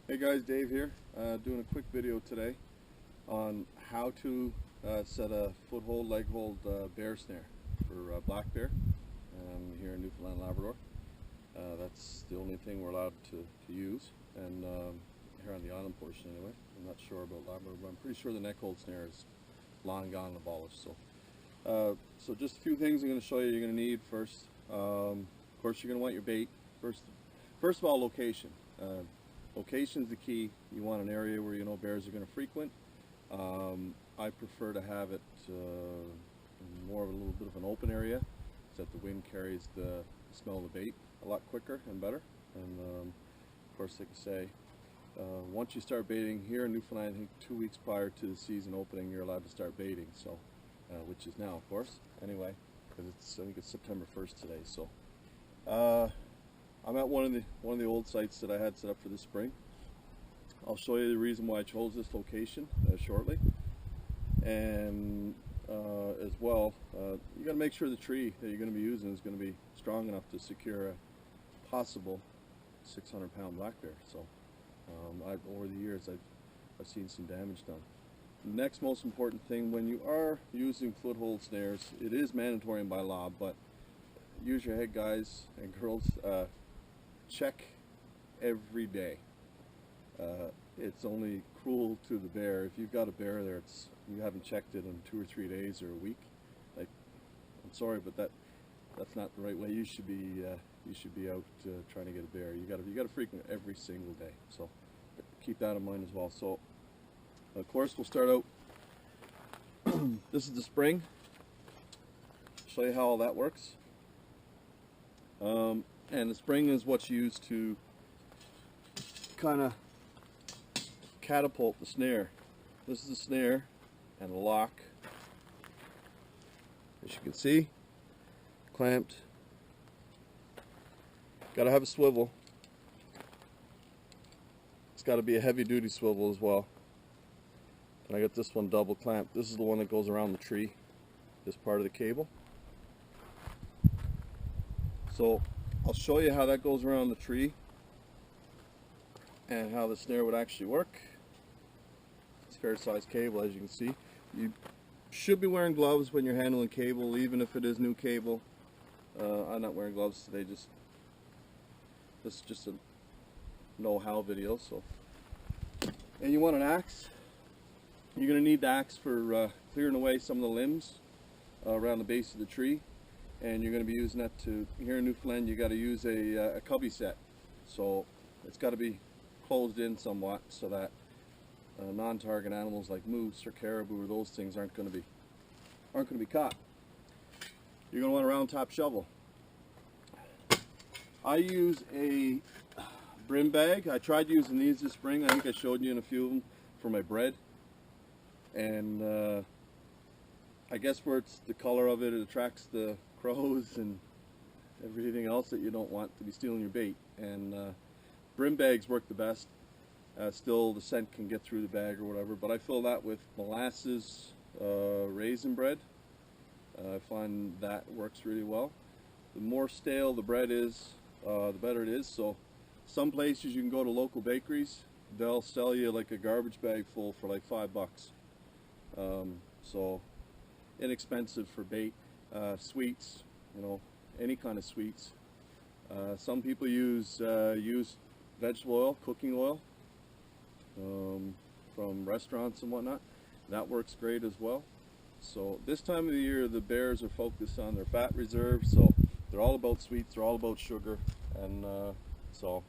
Hey guys, Dave here, doing a quick video today on how to set a foothold, leg hold bear snare for black bear here in Newfoundland, Labrador. That's the only thing we're allowed to use, and here on the island portion anyway. I'm not sure about Labrador, but I'm pretty sure the neck hold snare is long gone and abolished. So just a few things I'm going to show you. You're going to need first. Of course, you're going to want your bait. First of all, location. Location is the key. You want an area where you know bears are going to frequent. I prefer to have it more of a little bit of an open area, so that the wind carries the smell of the bait a lot quicker and better. And of course, like I say, once you start baiting here in Newfoundland, I think 2 weeks prior to the season opening, you're allowed to start baiting. So, which is now, of course. Anyway, because I think it's September 1st today. So. I'm at one of the old sites that I had set up for this spring. I'll show you the reason why I chose this location shortly, and as well, you got to make sure the tree that you're going to be using is going to be strong enough to secure a possible 600-pound black bear. So, over the years, I've seen some damage done. The next most important thing when you are using foothold snares, it is mandatory by law, but use your head, guys and girls. Check every day. It's only cruel to the bear if you've got a bear there. You haven't checked it in 2 or 3 days or a week. Like, I'm sorry, but that's not the right way. You should be out trying to get a bear. You got to frequent every single day. So keep that in mind as well. So of course we'll start out. This is the spring. Show you how all that works. And the spring is what's used to kind of catapult the snare. This is the snare and the lock. As you can see, clamped. Got to have a swivel. It's got to be a heavy-duty swivel as well. And I got this one double clamped. This is the one that goes around the tree, this part of the cable. So I'll show you how that goes around the tree and how the snare would actually work. It's a fair sized cable, as you can see. You should be wearing gloves when you're handling cable, even if it is new cable. I'm not wearing gloves today, this is just a know-how video. So, and you want an axe. You're going to need the axe for clearing away some of the limbs around the base of the tree. And you're going to be using that here in Newfoundland, you got to use a cubby set. So it's got to be closed in somewhat so that non-target animals like moose or caribou or those things aren't going to be caught. You're going to want a round top shovel. I use a brim bag. I tried using these this spring. I think I showed you in a few of them for my bread. And I guess where it's the color of it, it attracts the crows and everything else that you don't want to be stealing your bait. And brim bags work the best. Still, the scent can get through the bag or whatever, but I fill that with molasses raisin bread. I find that works really well. The more stale the bread is, the better it is. So some places you can go to local bakeries, they'll sell you like a garbage bag full for like $5. So inexpensive for bait. Sweets, you know, any kind of sweets. Some people use vegetable oil, cooking oil, from restaurants and whatnot. That works great as well. So this time of the year, the bears are focused on their fat reserve, so they're all about sweets, they're all about sugar, and so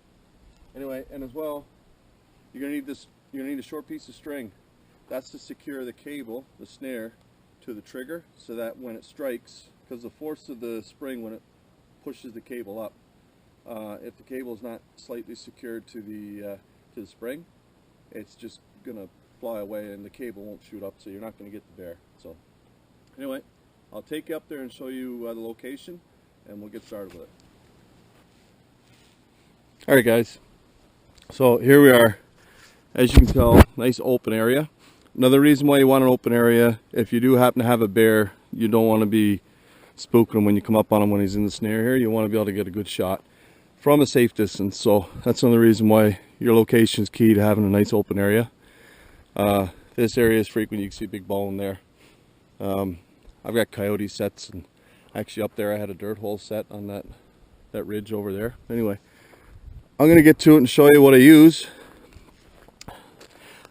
anyway, and as well, you're gonna need a short piece of string. That's to secure the cable, the snare, to the trigger, so that when it strikes, because the force of the spring when it pushes the cable up, if the cable is not slightly secured to the spring, it's just gonna fly away and the cable won't shoot up, so you're not going to get the bear. So anyway, I'll take you up there and show you the location, and we'll get started with it. Alright guys, so here we are. As you can tell, nice open area. Another reason why you want an open area, if you do happen to have a bear, you don't want to be spooking him when you come up on him when he's in the snare here. You want to be able to get a good shot. from a safe distance. So that's another reason why your location is key to having a nice open area. This area is frequent. You can see a big bone there. I've got coyote sets, and actually up there I had a dirt hole set on that ridge over there. Anyway, I'm going to get to it and show you what I use.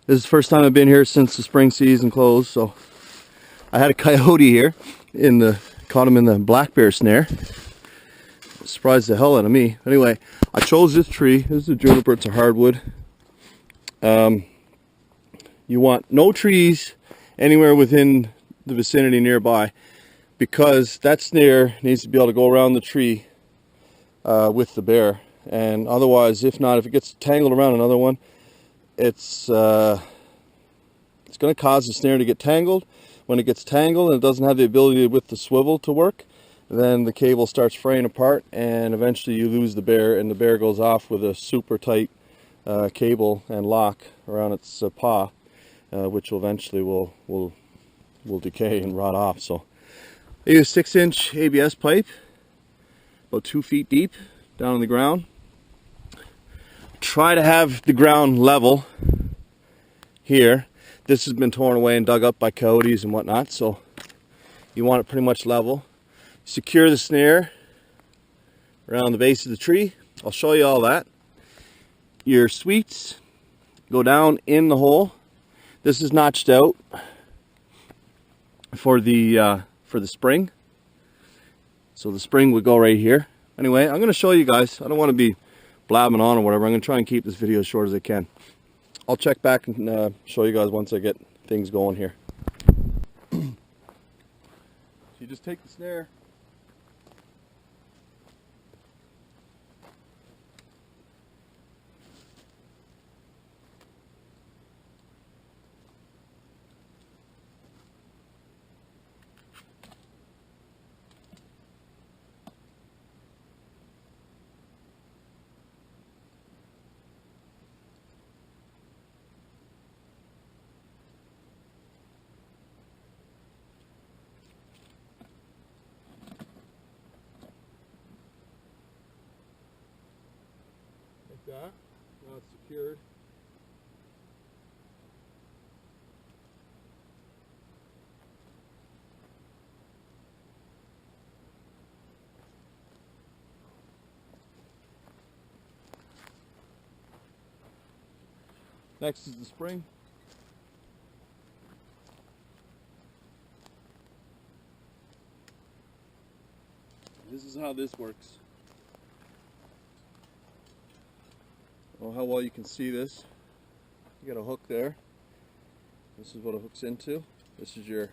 This is the first time I've been here since the spring season closed. So I had a coyote here caught him in the black bear snare. Surprised the hell out of me. Anyway, I chose this tree. This is a juniper. It's a hardwood. You want no trees anywhere within the vicinity nearby, because that snare needs to be able to go around the tree with the bear. And otherwise, if it gets tangled around another one, it's going to cause the snare to get tangled. When it gets tangled and it doesn't have the ability with the swivel to work, then the cable starts fraying apart, and eventually you lose the bear, and the bear goes off with a super tight cable and lock around its paw, which eventually will decay and rot off. So I use 6-inch ABS pipe, about 2 feet deep, down on the ground. Try to have the ground level here. This has been torn away and dug up by coyotes and whatnot, so you want it pretty much level. Secure the snare around the base of the tree. I'll show you all that. Your sweets go down in the hole. This is notched out for the spring. So the spring would go right here. Anyway, I'm going to show you guys. I don't want to be blabbing on or whatever. I'm going to try and keep this video as short as I can. I'll check back and show you guys once I get things going here. So you just take the snare, that. Now it's secured. Next is the spring. This is how this works. Well, how well you can see this. You got a hook there. This is what it hooks into. This is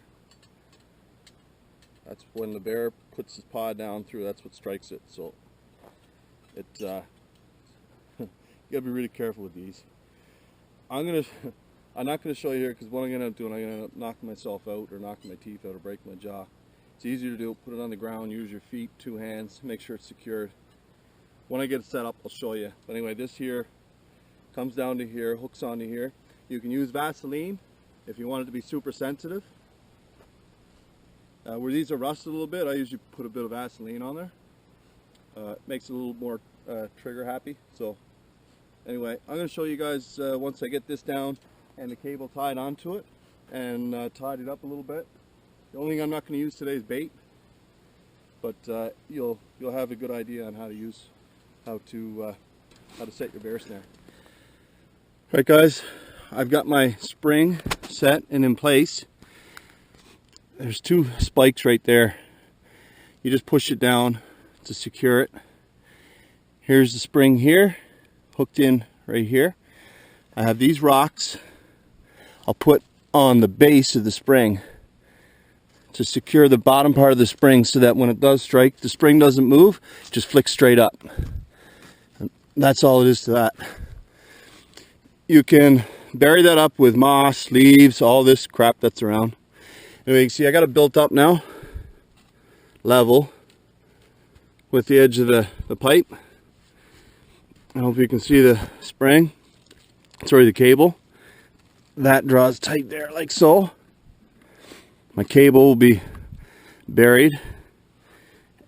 that's when the bear puts his paw down through, that's what strikes it. So it you gotta be really careful with these. I'm not gonna show you here, because what I'm gonna end up doing, I'm gonna end up knocking myself out or knocking my teeth out or breaking my jaw. It's easier to do. Put it on the ground, use your feet, 2 hands, make sure it's secured. When I get it set up, I'll show you. But anyway, this here comes down to here, hooks onto here. You can use Vaseline if you want it to be super sensitive. Where these are rusted a little bit, I usually put a bit of Vaseline on there. It makes it a little more trigger happy. So anyway, I'm going to show you guys once I get this down and the cable tied onto it and tied it up a little bit. The only thing I'm not going to use today is bait, but you'll have a good idea on how to set your bear snare. Right, guys, I've got my spring set and in place. There's 2 spikes right there. You just push it down to secure it. Here's the spring here, hooked in right here. I have these rocks I'll put on the base of the spring to secure the bottom part of the spring, so that when it does strike, the spring doesn't move, it just flicks straight up. And that's all it is to that. You can bury that up with moss, leaves, all this crap that's around. Anyway, you can see I got it built up now, level, with the edge of the pipe. I hope you can see the spring, sorry, the cable. That draws tight there like so. My cable will be buried,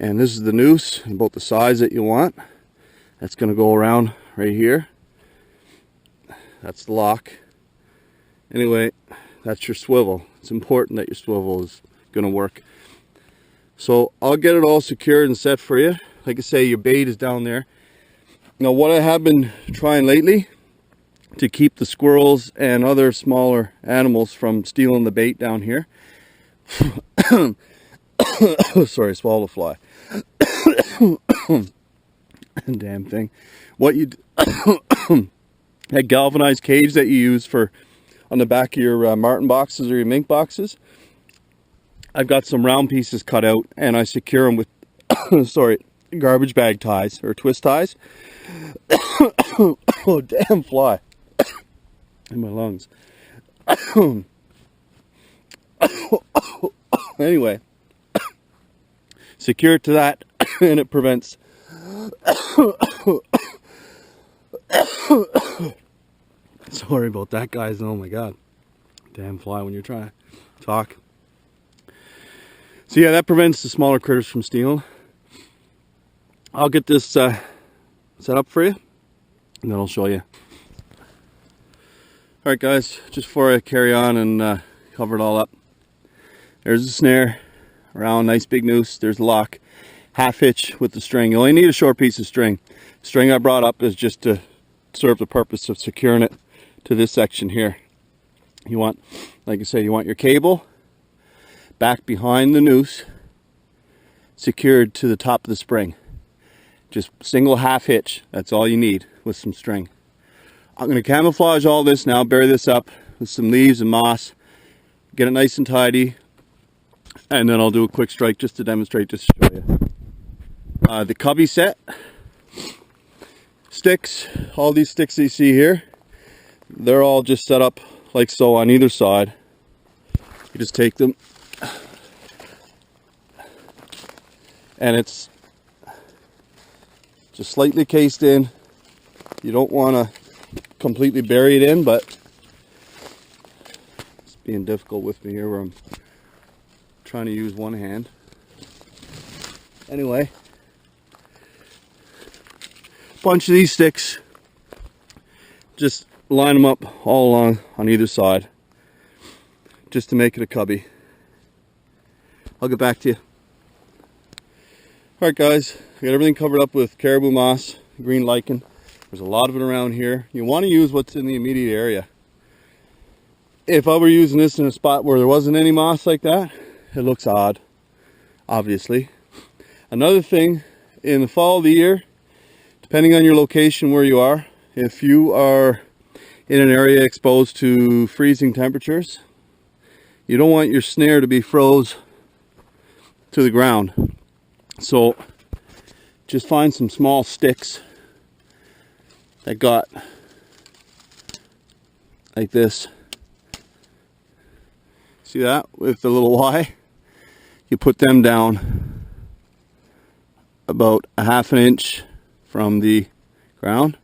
and this is the noose, about the size that you want. That's going to go around right here. That's the lock. Anyway, that's your swivel. It's important that your swivel is going to work. So I'll get it all secured and set for you. Like I say, your bait is down there. Now what I have been trying lately to keep the squirrels and other smaller animals from stealing the bait down here. Sorry, swallow a fly. Damn thing. What you that galvanized cage that you use for on the back of your martin boxes or your mink boxes, I've got some round pieces cut out and I secure them with sorry, garbage bag ties or twist ties. Oh, damn fly in my lungs. Anyway, secure it to that and it prevents sorry about that, guys. Oh my god, damn fly when you're trying to talk. So yeah, that prevents the smaller critters from stealing. I'll get this set up for you and then I'll show you. Alright guys, just before I carry on and cover it all up, there's the snare, around, nice big noose. There's the lock, half hitch with the string. You only need a short piece of string. The string I brought up is just to serve the purpose of securing it to this section here. You want, like I say, you want your cable back behind the noose, secured to the top of the spring. Just single half hitch, that's all you need with some string. I'm going to camouflage all this now, bury this up with some leaves and moss, get it nice and tidy, and then I'll do a quick strike just to demonstrate, just to show you. The cubby set, sticks, all these sticks that you see here, they're all just set up like so on either side. You just take them, and it's just slightly cased in. You don't want to completely bury it in, but it's being difficult with me here where I'm trying to use one hand. Anyway, bunch of these sticks, just line them up all along on either side just to make it a cubby. I'll get back to you. Alright guys, I got everything covered up with caribou moss, green lichen. There's a lot of it around here. You want to use what's in the immediate area. If I were using this in a spot where there wasn't any moss like that, it looks odd, obviously. Another thing, in the fall of the year, depending on your location where you are, if you are in an area exposed to freezing temperatures, you don't want your snare to be froze to the ground. So just find some small sticks that got like this. See that with the little Y? You put them down about a half an inch from the ground,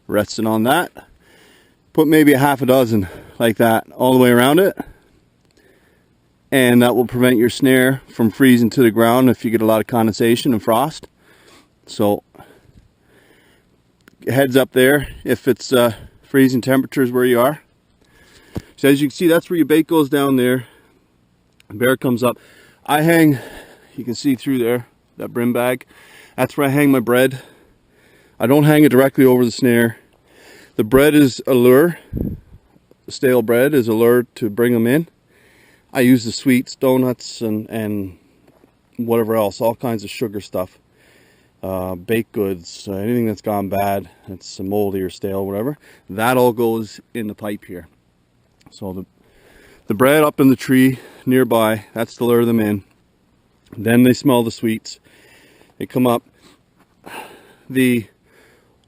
resting on that. Put maybe a half a dozen like that all the way around it, and that will prevent your snare from freezing to the ground if you get a lot of condensation and frost. So heads up there if it's freezing temperatures where you are. So as you can see, that's where your bait goes down there. The bear comes up. I hang, you can see through there, that brim bag. That's where I hang my bread. I don't hang it directly over the snare. The bread is a lure. The stale bread is a lure to bring them in. I use the sweets, donuts, and whatever else, all kinds of sugar stuff. Baked goods, anything that's gone bad, it's moldy or stale, whatever. That all goes in the pipe here. So the bread up in the tree nearby, that's to lure them in. Then they smell the sweets. They come up. The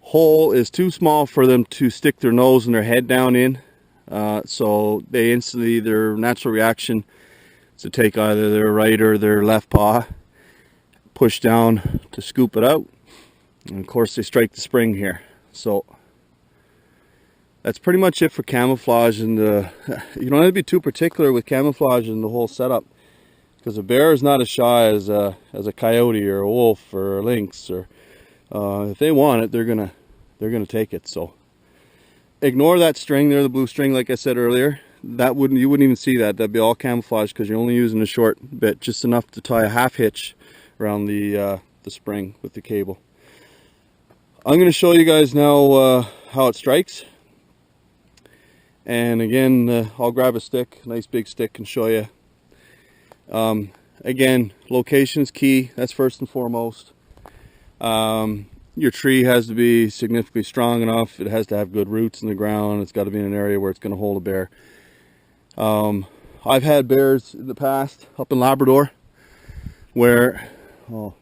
hole is too small for them to stick their nose and their head down in. So they instantly, their natural reaction is to take either their right or their left paw, push down to scoop it out, and of course they strike the spring here. So that's pretty much it for camouflage. And you don't have to be too particular with camouflage and the whole setup, because a bear is not as shy as a coyote or a wolf or a lynx or If they want it, they're gonna take it. So ignore that string there, the blue string, like I said earlier. You wouldn't even see that. That'd be all camouflage because you're only using a short bit, just enough to tie a half hitch around the spring with the cable. I'm going to show you guys now how it strikes. And again, I'll grab a stick, a nice big stick, and show you. Again, location is key. That's first and foremost. Your tree has to be significantly strong enough. It has to have good roots in the ground. It's got to be in an area where it's going to hold a bear. I've had bears in the past up in Labrador where, oh,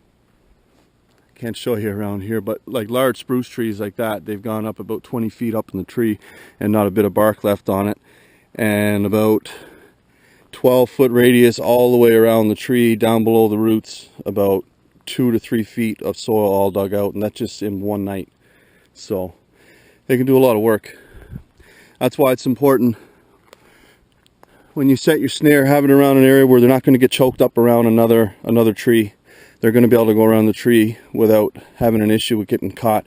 I can't show you around here, but like large spruce trees like that, they've gone up about 20 feet up in the tree and not a bit of bark left on it, and about 12-foot radius all the way around the tree down below the roots, about 2 to 3 feet of soil all dug out, and that's just in one night. So they can do a lot of work. That's why it's important when you set your snare, have it around an area where they're not going to get choked up around another tree. They're going to be able to go around the tree without having an issue with getting caught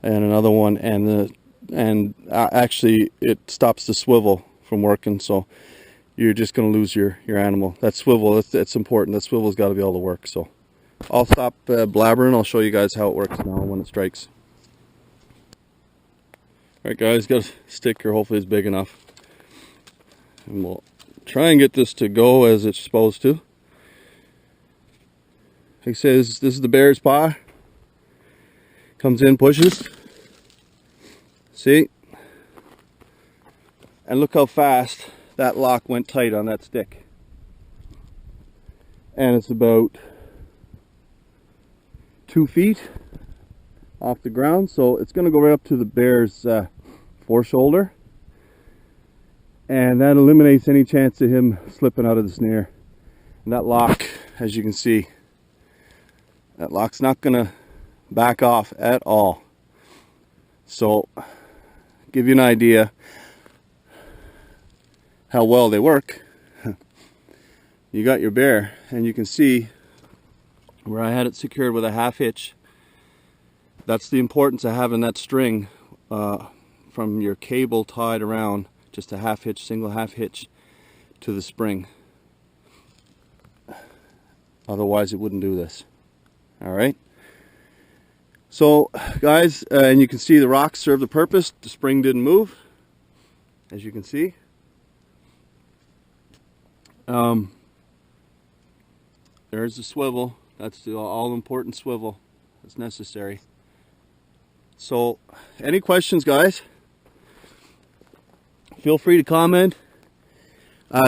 and another one, and actually it stops the swivel from working, so you're just going to lose your animal. That swivel, that's important. That swivel's got to be able to work. So I'll stop blabbering. I'll show you guys how it works now when it strikes. Alright guys, got a stick here, hopefully it's big enough, and we'll try and get this to go as it's supposed to. He says this is the bear's paw. Comes in, pushes. See? And look how fast that lock went tight on that stick. And it's about 2 feet off the ground, so it's going to go right up to the bear's foreshoulder. And that eliminates any chance of him slipping out of the snare. And that lock, as you can see, that lock's not going to back off at all. So, give you an idea how well they work. You got your bear, and you can see where I had it secured with a half hitch. That's the importance of having that string from your cable tied around, just a half hitch, single half hitch to the spring. Otherwise it wouldn't do this. Alright, so guys, and you can see the rocks serve the purpose. The spring didn't move, as you can see. There's the swivel. That's the all-important swivel that's necessary. So any questions, guys? Feel free to comment.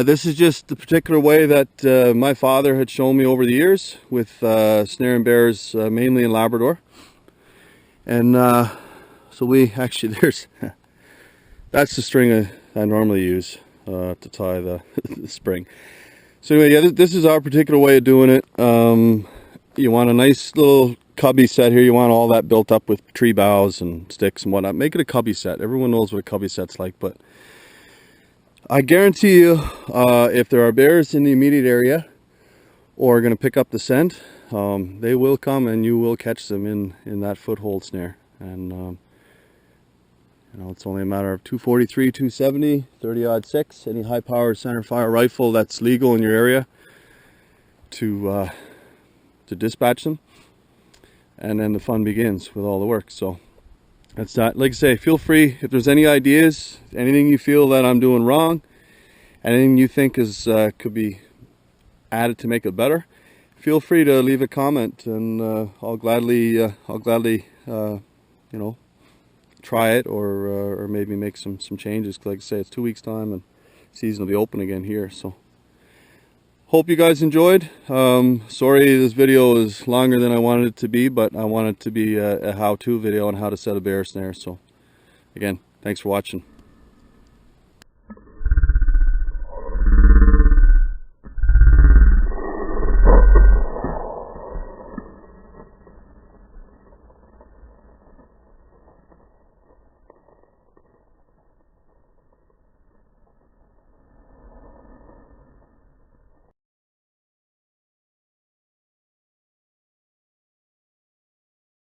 This is just the particular way that my father had shown me over the years with snaring bears, mainly in Labrador. And so we actually, that's the string I normally use to tie the spring. So anyway, yeah, this is our particular way of doing it. You want a nice little cubby set here. You want all that built up with tree boughs and sticks and whatnot. Make it a cubby set. Everyone knows what a cubby set's like, but I guarantee you, if there are bears in the immediate area or are going to pick up the scent, they will come and you will catch them in that foothold snare. And you know, it's only a matter of 243, 270, 30-06, any high-powered center fire rifle that's legal in your area to dispatch them, and then the fun begins with all the work. So that's that. Like I say, feel free if there's any ideas, anything you feel that I'm doing wrong, anything you think is could be added to make it better, feel free to leave a comment, and I'll gladly you know, try it or maybe make some changes. Like I say, it's 2 weeks time and season will be open again here. So hope you guys enjoyed. Sorry this video is longer than I wanted it to be, but I want it to be a how-to video on how to set a bear snare. So again, thanks for watching.